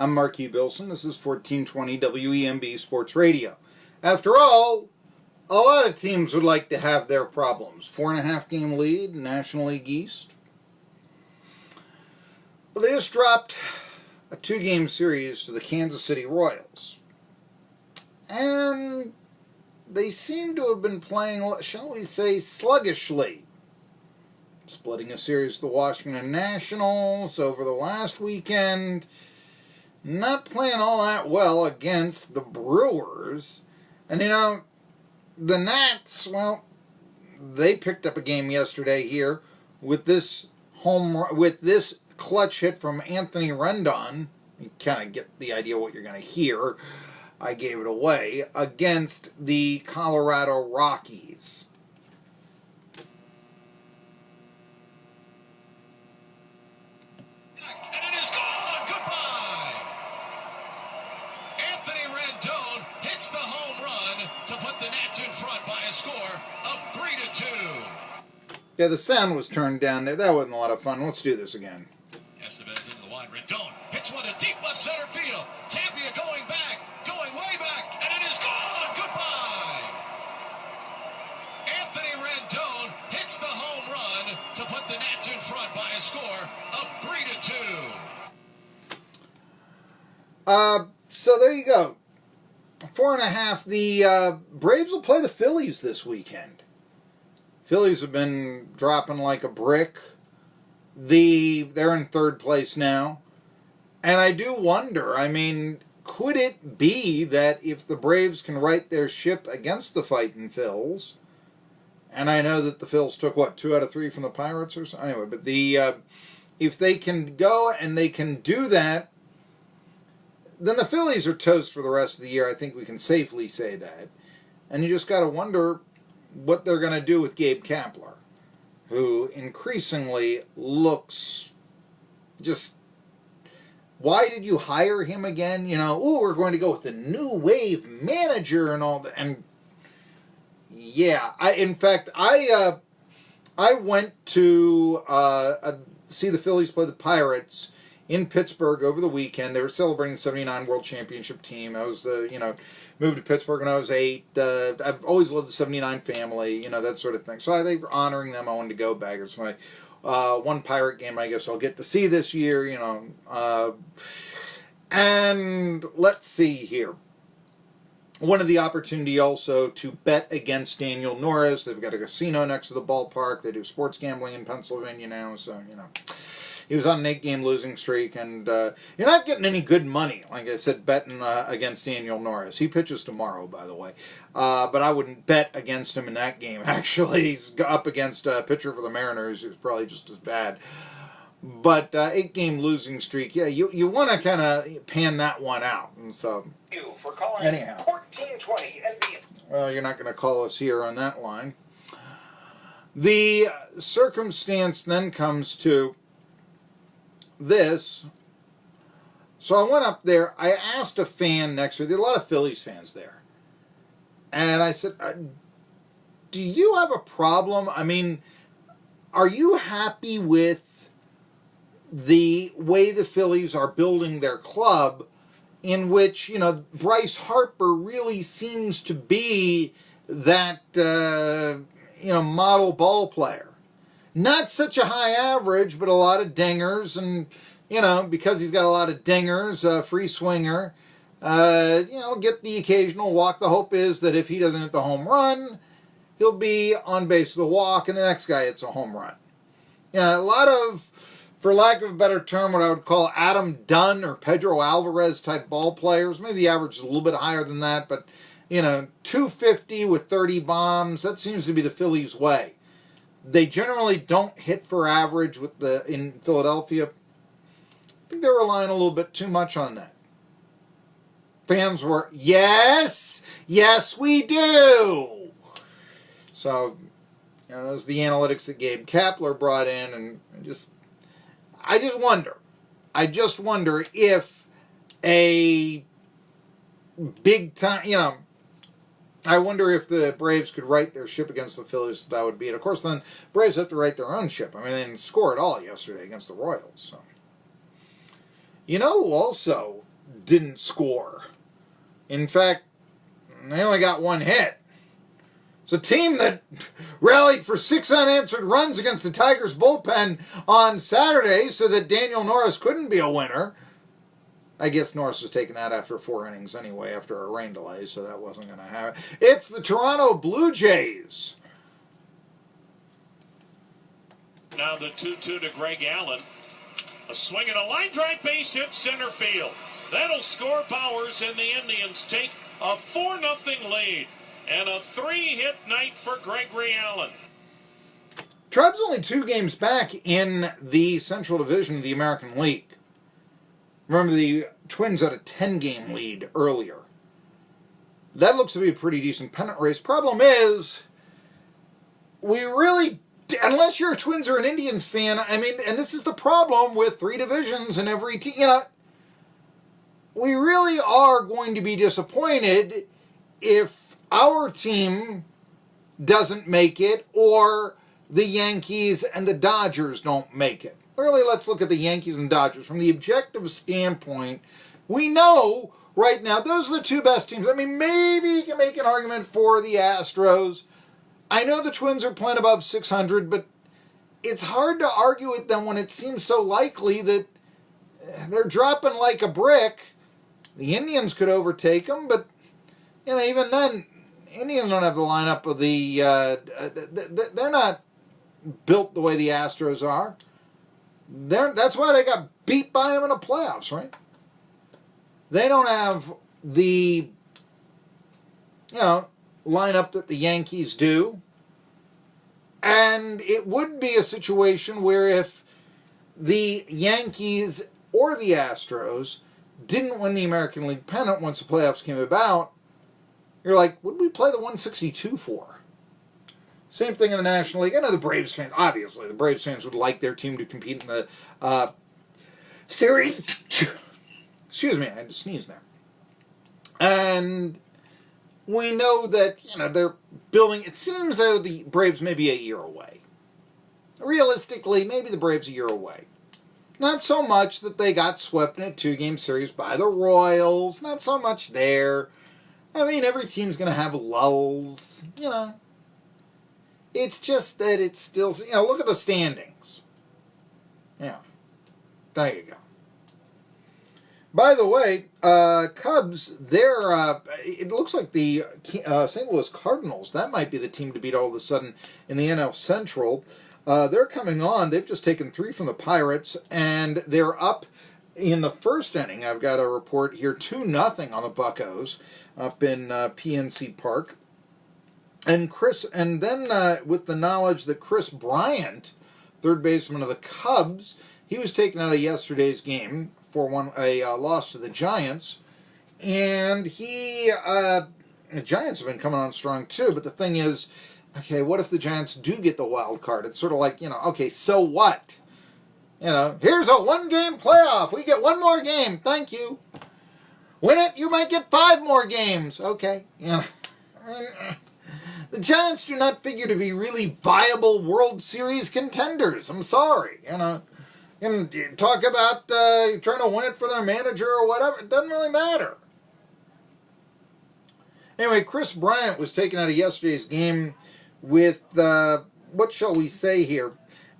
I'm Marky Billson. This is 1420 WEMB Sports Radio. After all, a lot of teams would like to have their problems. 4.5 game lead, National League East. But they just dropped a 2-game series to the Kansas City Royals. And they seem to have been playing, shall we say, sluggishly. Splitting a series with the Washington Nationals over the last weekend. Not playing all that well against the Brewers. And, the Nats, well, they picked up a game yesterday here with this clutch hit from Anthony Rendon. You kind of get the idea what you're going to hear. I gave it away. Against the Colorado Rockies. Yeah, the sound was turned down there. That wasn't a lot of fun. Let's do this again. Estevez into the wide. Rendon hits one to deep left center field. Tapia going back, going way back, and it is gone. Goodbye. Anthony Rendon hits the home run to put the Nats in front by a score of 3-2. So there you go. 4.5. The Braves will play the Phillies this weekend. Phillies have been dropping like a brick. They're in third place now. And I do wonder, could it be that if the Braves can right their ship against the fighting Phils, and I know that the Phils took, 2 out of 3 from the Pirates or something? Anyway, but if they can go and they can do that, then the Phillies are toast for the rest of the year. I think we can safely say that. And you just got to wonder what they're going to do with Gabe Kapler, who increasingly looks just, why did you hire him again? We're going to go with the new wave manager and all that. And yeah, I went to see the Phillies play the Pirates in Pittsburgh over the weekend. They were celebrating the 79 World Championship team. I was, moved to Pittsburgh when I was 8. I've always loved the 79 family, that sort of thing. So they were honoring them. I wanted to go back. It's my one Pirate game I guess I'll get to see this year, And let's see here. One of the opportunity also to bet against Daniel Norris. They've got a casino next to the ballpark. They do sports gambling in Pennsylvania now, so, He was on an 8-game losing streak, and you're not getting any good money, like I said, betting against Daniel Norris. He pitches tomorrow, by the way. But I wouldn't bet against him in that game, actually. He's up against a pitcher for the Mariners who's probably just as bad. But 8-game losing streak, yeah, you want to kind of pan that one out. And so, anyhow. 1420 well, you're not going to call us here on that line. The circumstance then comes to this. So I went up there. I asked a fan next to me. There are a lot of Phillies fans there. And I said, do you have a problem? Are you happy with the way the Phillies are building their club, in which, Bryce Harper really seems to be that, model ball player? Not such a high average, but a lot of dingers, and, because he's got a lot of dingers, free swinger, get the occasional walk. The hope is that if he doesn't hit the home run, he'll be on base with a walk, and the next guy hits a home run. A lot of, for lack of a better term, what I would call Adam Dunn or Pedro Alvarez type ball players. Maybe the average is a little bit higher than that, but, 250 with 30 bombs, that seems to be the Phillies' way. They generally don't hit for average in Philadelphia. I think they're relying a little bit too much on that. Fans were, yes, we do. So, those are the analytics that Gabe Kapler brought in, and I just wonder if a big time, I wonder if the Braves could right their ship against the Phillies. That would be it. Of course, then Braves have to right their own ship. They didn't score at all yesterday against the Royals. So, also, didn't score. In fact, they only got one hit. It's a team that rallied for 6 unanswered runs against the Tigers bullpen on Saturday so that Daniel Norris couldn't be a winner. I guess Norris was taken out after 4 innings anyway, after a rain delay, so that wasn't going to happen. It's the Toronto Blue Jays. Now the 2-2 to Greg Allen. A swing and a line drive, base hit center field. That'll score Powers, and the Indians take a 4-0 lead. And a 3-hit night for Gregory Allen. Tribe's only 2 games back in the Central Division of the American League. Remember, the Twins had a 10-game lead earlier. That looks to be a pretty decent pennant race. Problem is, we really, unless you're a Twins or an Indians fan, I mean, and this is the problem with 3 divisions in every team, we really are going to be disappointed if our team doesn't make it, or the Yankees and the Dodgers don't make it. Really, let's look at the Yankees and Dodgers. From the objective standpoint, we know right now those are the 2 best teams. I mean, maybe you can make an argument for the Astros. I know the Twins are playing above 600, but it's hard to argue with them when it seems so likely that they're dropping like a brick. The Indians could overtake them, but even then, Indians don't have the lineup of the... they're not built the way the Astros are. That's why they got beat by them in the playoffs, right? They don't have the, lineup that the Yankees do. And it would be a situation where if the Yankees or the Astros didn't win the American League pennant once the playoffs came about, you're like, what did we play the 162 for? Same thing in the National League. I know the Braves fans, obviously, the Braves fans would like their team to compete in the series. Excuse me, I had to sneeze there. And we know that, they're building, it seems though the Braves may be a year away. Realistically, maybe the Braves a year away. Not so much that they got swept in a 2-game series by the Royals. Not so much there. I mean, every team's going to have lulls, It's just that it's still, look at the standings. Yeah. There you go. By the way, Cubs, it looks like the St. Louis Cardinals, that might be the team to beat all of a sudden in the NL Central. They're coming on. They've just taken 3 from the Pirates, and they're up in the first inning. I've got a report here, 2-0 on the Buccos up in PNC Park. And then with the knowledge that Chris Bryant, third baseman of the Cubs, he was taken out of yesterday's game for a loss to the Giants. And the Giants have been coming on strong too, but the thing is, okay, what if the Giants do get the wild card? It's sort of like, okay, so what? Here's a 1-game playoff. We get 1 more game. Thank you. Win it, you might get 5 more games. Okay. The Giants do not figure to be really viable World Series contenders. I'm sorry. And talk about trying to win it for their manager or whatever. It doesn't really matter. Anyway, Chris Bryant was taken out of yesterday's game with, what shall we say here,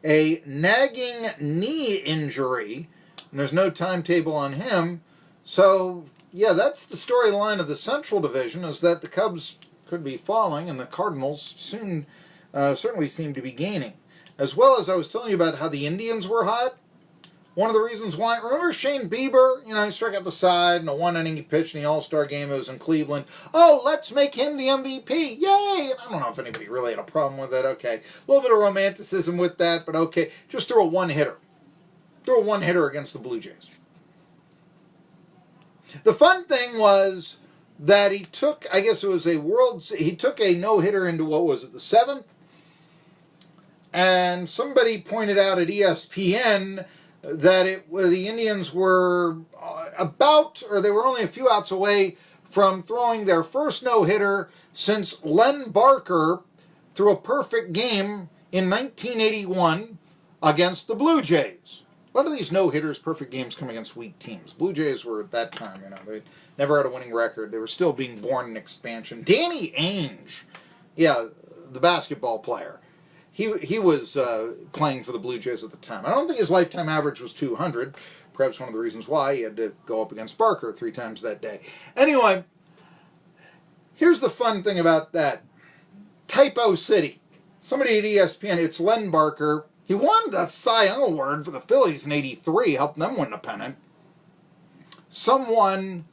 a nagging knee injury. And there's no timetable on him. So, yeah, that's the storyline of the Central Division, is that the Cubs could be falling and the Cardinals soon certainly seem to be gaining. As well as I was telling you about how the Indians were hot. One of the reasons why, remember Shane Bieber? He struck out the side in a 1-inning he pitched in the All-Star game. It was in Cleveland. Oh, let's make him the MVP. Yay! I don't know if anybody really had a problem with it. Okay. A little bit of romanticism with that, but okay. Just throw a one-hitter. Throw a one-hitter against the Blue Jays. The fun thing was that he took, I guess it was he took a no-hitter into, what was it, the 7th? And somebody pointed out at ESPN that the Indians were they were only a few outs away from throwing their first no-hitter since Len Barker threw a perfect game in 1981 against the Blue Jays. A lot of these no-hitters, perfect games come against weak teams. Blue Jays were at that time, they never had a winning record. They were still being born in expansion. Danny Ainge, the basketball player, he was playing for the Blue Jays at the time. I don't think his lifetime average was 200. Perhaps one of the reasons why he had to go up against Barker 3 times that day. Anyway, here's the fun thing about that. Typo City. Somebody at ESPN, it's Len Barker. He won the Cy Young Award for the Phillies in '83, helped them win the pennant. Someone,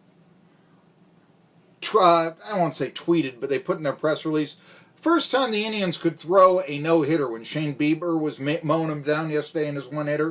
I won't say tweeted, but they put in their press release, first time the Indians could throw a no-hitter when Shane Bieber was mowing him down yesterday in his one-hitter.